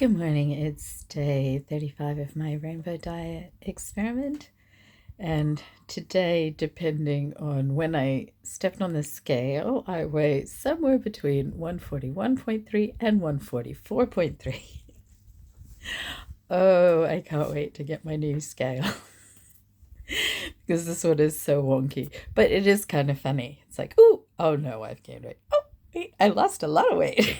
Good morning. It's day 35 of my rainbow diet experiment. And today, depending on when I stepped on the scale, I weigh somewhere between 141.3 and 144.3. Oh, I can't wait to get my new scale because this one is so wonky. But it is kind of funny. It's like, oh no, I've gained weight. Oh, wait, I lost a lot of weight.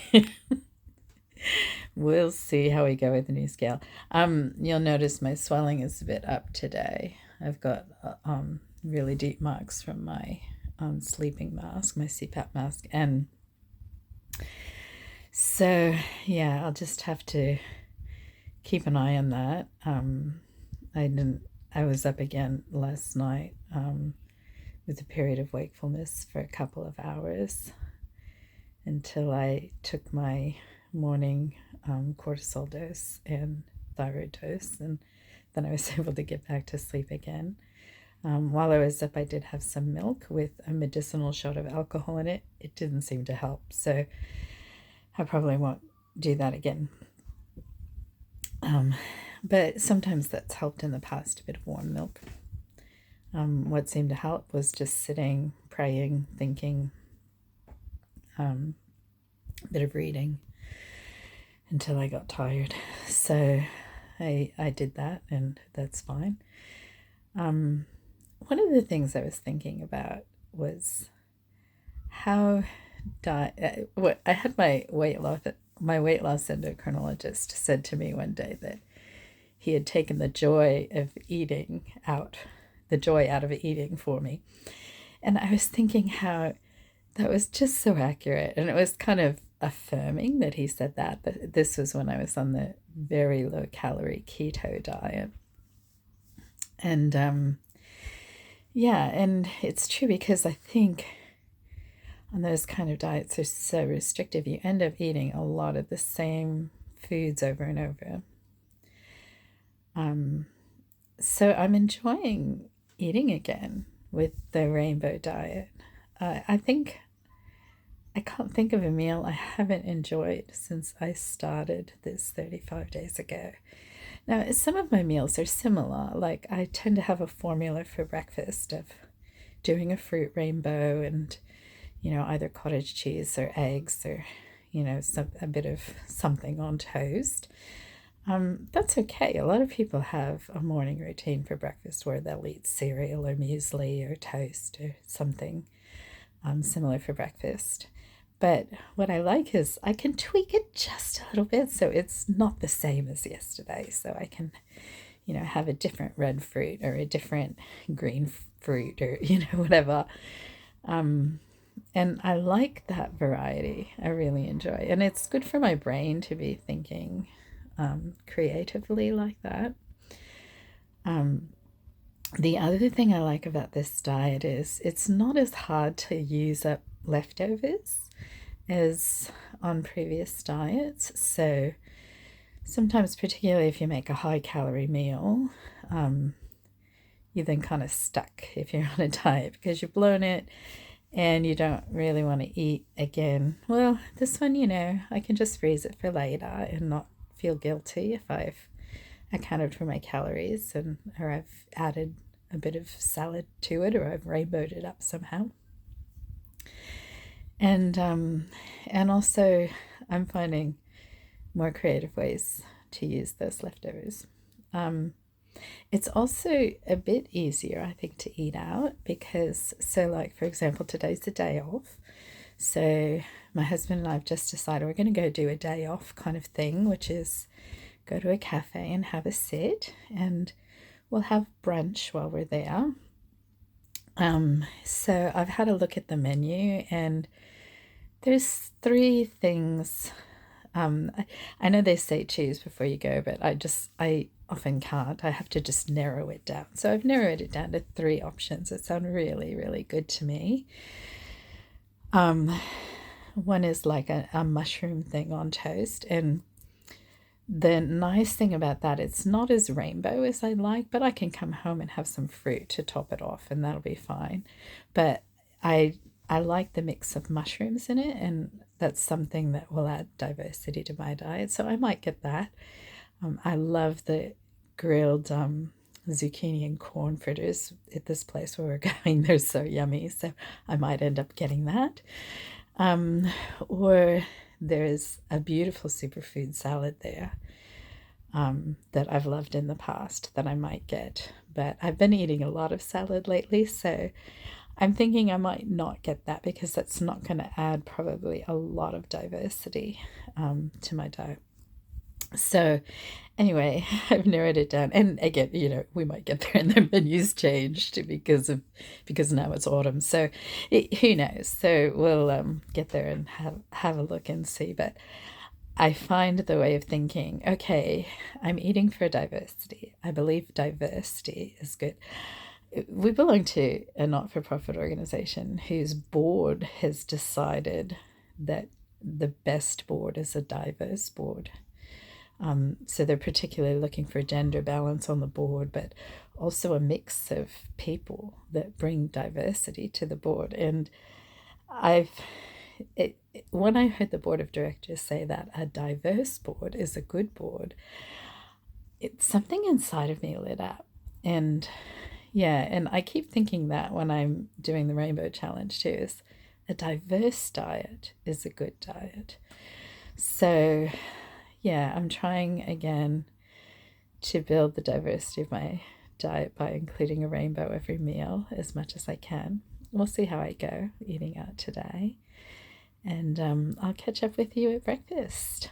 We'll see how we go with the new scale. You'll notice my swelling is a bit up today. I've got really deep marks from my sleeping mask, my CPAP mask, and so yeah, I'll just have to keep an eye on that. I was up again last night with a period of wakefulness for a couple of hours until I took my morning cortisol dose and thyroid dose, and then I was able to get back to sleep again. While I was up, I did have some milk with a medicinal shot of alcohol in it. It didn't seem to help, so I probably won't do that again. But sometimes that's helped in the past, a bit of warm milk. What seemed to help was just sitting, praying, thinking, a bit of reading until I got tired. So I did that, and that's fine. One of the things I was thinking about was how I had my weight loss endocrinologist said to me one day that he had taken the joy out of eating for me. And I was thinking how that was just so accurate. And it was kind of affirming that he said that. But this was when I was on the very low calorie keto diet. And yeah, and it's true because I think on those kind of diets are so restrictive, you end up eating a lot of the same foods over and over. So I'm enjoying eating again with the rainbow diet. I think I can't think of a meal I haven't enjoyed since I started this 35 days ago. Now, some of my meals are similar. Like, I tend to have a formula for breakfast of doing a fruit rainbow and, either cottage cheese or eggs or, a bit of something on toast. That's okay. A lot of people have a morning routine for breakfast where they'll eat cereal or muesli or toast or something similar for breakfast. But what I like is I can tweak it just a little bit so it's not the same as yesterday. So I can, have a different red fruit or a different green fruit or, whatever. And I like that variety. I really enjoy. And it's good for my brain to be thinking creatively like that. The other thing I like about this diet is it's not as hard to use up leftovers as on previous diets. So sometimes, particularly if you make a high calorie meal, you're then kind of stuck if you're on a diet because you've blown it and you don't really want to eat again. Well, this one, I can just freeze it for later and not feel guilty if I've accounted for my calories or I've added a bit of salad to it or I've rainbowed it up somehow. And also I'm finding more creative ways to use those leftovers. It's also a bit easier, I think, to eat out because, like, for example, today's a day off. So my husband and I have just decided we're going to go do a day off kind of thing, which is go to a cafe and have a sit, and we'll have brunch while we're there. So I've had a look at the menu, and there's 3 things. I know they say choose before you go, but I often can't. I have to just narrow it down. So I've narrowed it down to 3 options that sound really, really good to me. One is like a mushroom thing on toast, and the nice thing about that, it's not as rainbow as I like, but I can come home and have some fruit to top it off, and that'll be fine. But I like the mix of mushrooms in it, and that's something that will add diversity to my diet. So I might get that. I love the grilled zucchini and corn fritters at this place where we're going. They're so yummy. So I might end up getting that. Or there's a beautiful superfood salad there that I've loved in the past that I might get. But I've been eating a lot of salad lately, so I'm thinking I might not get that because that's not going to add probably a lot of diversity to my diet. So anyway, I've narrowed it down. And again, we might get there and the menu's changed because now it's autumn. So who knows? So we'll get there and have a look and see. But I find the way of thinking, okay, I'm eating for diversity. I believe diversity is good. We belong to a not-for-profit organization whose board has decided that the best board is a diverse board. So they're particularly looking for gender balance on the board, but also a mix of people that bring diversity to the board. And when I heard the board of directors say that a diverse board is a good board, something inside of me lit up. And yeah, and I keep thinking that when I'm doing the Rainbow Challenge too, is a diverse diet is a good diet. So yeah, I'm trying again to build the diversity of my diet by including a rainbow every meal as much as I can. We'll see how I go eating out today. And I'll catch up with you at breakfast.